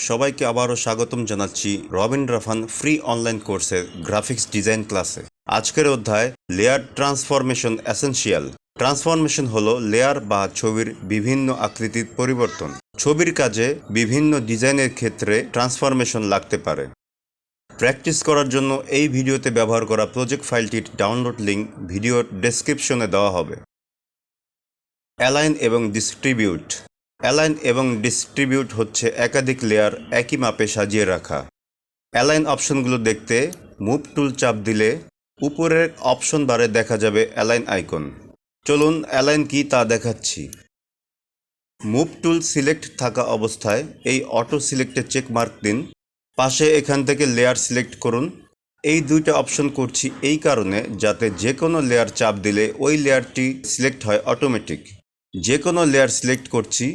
সবাইকে আবারও স্বাগতম জানাচ্ছি রবিন রাফান ফ্রি অনলাইন কোর্সের গ্রাফিক্স ডিজাইন ক্লাসে। আজকের অধ্যায় লেয়ার ট্রান্সফরমেশন এসেনশিয়াল। ট্রান্সফরমেশন হলো লেয়ার বা ছবির বিভিন্ন আকৃতির পরিবর্তন। ছবির কাজে বিভিন্ন ডিজাইনের ক্ষেত্রে ট্রান্সফরমেশন লাগতে পারে। প্র্যাকটিস করার জন্য এই ভিডিওতে ব্যবহার করা প্রজেক্ট ফাইলটির ডাউনলোড লিঙ্ক ভিডিওর ডেসক্রিপশনে দেওয়া হবে। অ্যালাইন এবং ডিস্ট্রিবিউট। অ্যালাইন এবং ডিস্ট্রিবিউট হচ্ছে একাধিক লেয়ার একই মাপে সাজিয়ে রাখা। অ্যালাইন অপশনগুলো দেখতে মুভ টুল চাপ দিলে উপরের অপশন বারে দেখা যাবে অ্যালাইন আইকন। চলুন অ্যালাইন কি তা দেখাচ্ছি। মুভ টুল সিলেক্ট থাকা অবস্থায় এই অটো সিলেক্টে চেক মার্ক দিন। পাশে এখান থেকে লেয়ার সিলেক্ট করুন। এই দুইটা অপশন করছি এই কারণে যাতে যে কোনো লেয়ার চাপ দিলে ওই লেয়ারটি সিলেক্ট হয় অটোমেটিক। যে কোনো লেয়ার সিলেক্ট করছি,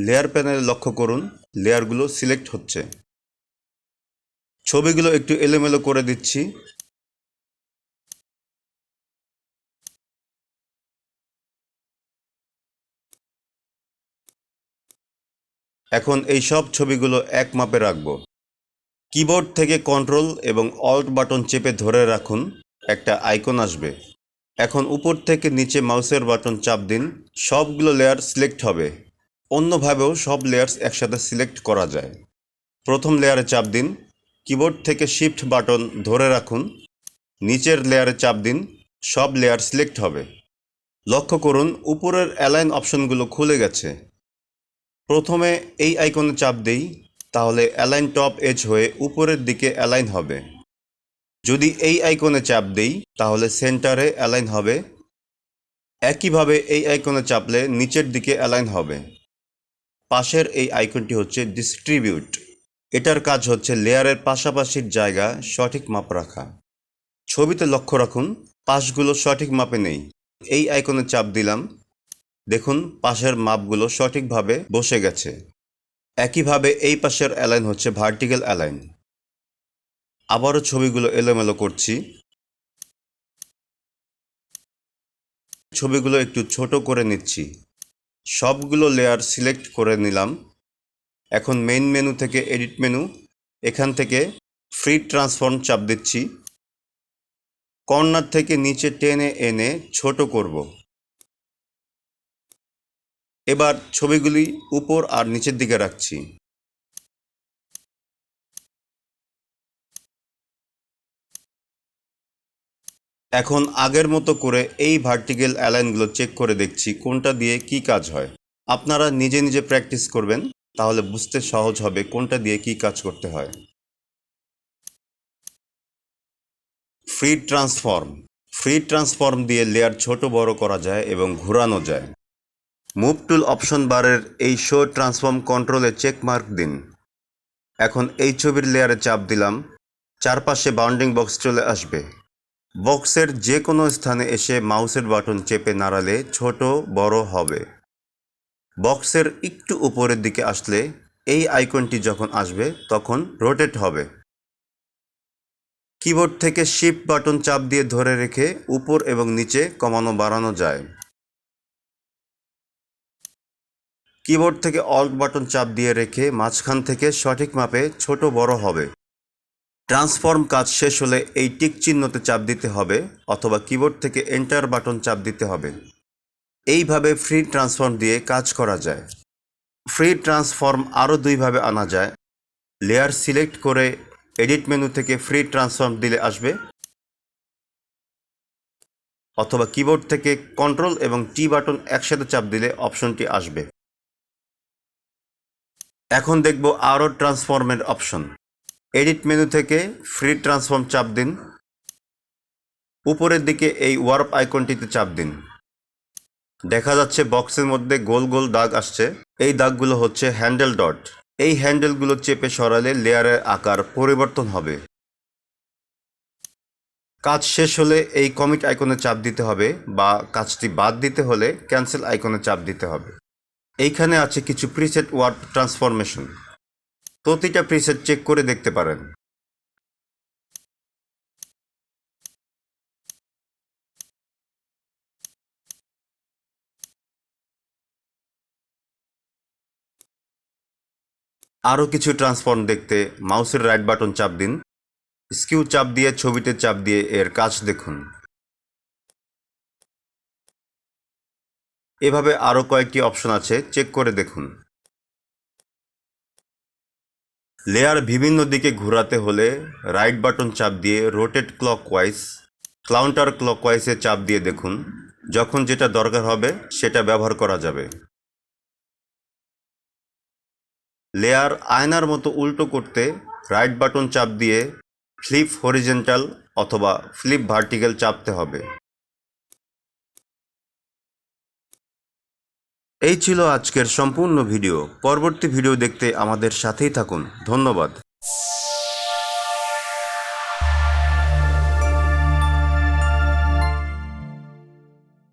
লেয়ার প্যানেলে লক্ষ্য করুন লেয়ারগুলো সিলেক্ট হচ্ছে। ছবিগুলো একটু এলোমেলো করে দিচ্ছি। এখন এই সব ছবিগুলো এক মাপে রাখব। কিবোর্ড থেকে কন্ট্রোল এবং অল্ট বাটন চেপে ধরে রাখুন, একটা আইকন আসবে। এখন উপর থেকে নিচে মাউসের বাটন চাপ দিন, সবগুলো লেয়ার সিলেক্ট হবে। অন্যভাবেও সব লেয়ার্স একসাথে সিলেক্ট করা যায়। প্রথম লেয়ারে চাপ দিন, কিবোর্ড থেকে শিফট বাটন ধরে রাখুন, নিচের লেয়ারে চাপ দিন, সব লেয়ার সিলেক্ট হবে। লক্ষ্য করুন উপরের অ্যালাইন অপশনগুলো খুলে গেছে। প্রথমে এই আইকনে চাপ দেই, তাহলে অ্যালাইন টপ এজ হয়ে উপরের দিকে অ্যালাইন হবে। যদি এই আইকনে চাপ দেই তাহলে সেন্টারে অ্যালাইন হবে। একইভাবে এই আইকনে চাপলে নিচের দিকে অ্যালাইন হবে। পাশের এই আইকনটি হচ্ছে ডিস্ট্রিবিউট। এটার কাজ হচ্ছে লেয়ারের পাশাপাশির জায়গা সঠিক মাপ রাখা। ছবিতে লক্ষ্য রাখুন পাশগুলো সঠিক মাপে নেই। এই আইকনে চাপ দিলাম, দেখুন পাশের মাপগুলো সঠিকভাবে বসে গেছে। একইভাবে এই পাশের অ্যালাইন হচ্ছে ভার্টিক্যাল অ্যালাইন। আবারও ছবিগুলো এলোমেলো করছি। ছবিগুলো একটু ছোট করে নিচ্ছি। সবগুলো লেয়ার সিলেক্ট করে নিলাম। এখন মেইন মেনু থেকে এডিট মেনু, এখান থেকে ফ্রি ট্রান্সফর্ম চাপ দিচ্ছি। কর্নার থেকে নিচে টেনে এনে ছোট করব। এবার ছবিগুলি উপর আর নিচের দিকে রাখছি। এখন আগের মতো করে এই ভার্টিক্যাল অ্যালাইনগুলো চেক করে দেখছি কোনটা দিয়ে কি কাজ হয়। আপনারা নিজে নিজে প্র্যাকটিস করবেন, তাহলে বুঝতে সহজ হবে কোনটা দিয়ে কি কাজ করতে হয়। Free transform. ফ্রি ট্রান্সফর্ম দিয়ে লেয়ার ছোট বড় করা যায় এবং ঘোরানো যায়। মুভ টুল অপশন বারের এই শো ট্রান্সফর্ম কন্ট্রোলে চেক মার্ক দিন। এখন এই ছবির লেয়ারে চাপ দিলাম, চারপাশে বাউন্ডিং বক্স চলে আসবে। বক্সের যে কোনো স্থানে এসে মাউসের বাটন চেপে নাড়ালে ছোট বড় হবে। বক্সের একটু উপরের দিকে আসলে এই আইকনটি যখন আসবে তখন রোটেট হবে। কিবোর্ড থেকে শিফট বাটন চাপ দিয়ে ধরে রেখে উপর এবং নিচে কমানো বাড়ানো যায়। কিবোর্ড থেকে অল্ট বাটন চাপ দিয়ে রেখে মাঝখান থেকে সঠিক মাপে ছোট বড় হবে। ট্রান্সফর্ম কাজ শেষ হলে এই টিক চিহ্নতে চাপ দিতে হবে অথবা কিবোর্ড থেকে এন্টার বাটন চাপ দিতে হবে। এইভাবে ফ্রি ট্রান্সফর্ম দিয়ে কাজ করা যায়। ফ্রি ট্রান্সফর্ম আরও দুইভাবে আনা যায়। লেয়ার সিলেক্ট করে এডিট মেনু থেকে ফ্রি ট্রান্সফর্ম দিলে আসবে, অথবা কিবোর্ড থেকে কন্ট্রোল এবং টি বাটন একসাথে চাপ দিলে অপশনটি আসবে। এখন দেখব আরও ট্রান্সফর্মের অপশন। এডিট মেনু থেকে ফ্রি ট্রান্সফর্ম চাপ দিন। উপরের দিকে এই ওয়ার্প আইকনটিতে চাপ দিন। দেখা যাচ্ছে বক্সের মধ্যে গোল গোল দাগ আসছে। এই দাগগুলো হচ্ছে হ্যান্ডেল ডট। এই হ্যান্ডেলগুলো চেপে সরালে লেয়ারের আকার পরিবর্তন হবে। কাজ শেষ হলে এই কমিট আইকনে চাপ দিতে হবে, বা কাজটি বাদ দিতে হলে ক্যান্সেল আইকনে চাপ দিতে হবে। এইখানে আছে কিছু প্রিসেট ওয়ার্প ট্রান্সফরমেশন। প্রতিটা প্রিসেট চেক করে দেখতে পারেন। আরও কিছু ট্রান্সফর্ম দেখতে মাউসের রাইট বাটন চাপ দিন। স্কিউ চাপ দিয়ে ছবিতে চাপ দিয়ে এর কাজ দেখুন। এভাবে আরও কয়েকটি অপশন আছে, চেক করে দেখুন। লেয়ার বিভিন্ন দিকে ঘোরাতে হলে রাইট বাটন চাপ দিয়ে রোটেট ক্লকওয়াইজ, কাউন্টার ক্লকওয়াইজে চাপ দিয়ে দেখুন। যখন যেটা দরকার হবে সেটা ব্যবহার করা যাবে। লেয়ার আয়নার মতো উল্টো করতে রাইট বাটন চাপ দিয়ে ফ্লিপ হরিজেন্টাল অথবা ফ্লিপ ভার্টিক্যাল চাপতে হবে। এই ছিল আজকের সম্পূর্ণ ভিডিও। পরবর্তী ভিডিও দেখতে আমাদের সাথেই থাকুন। ধন্যবাদ।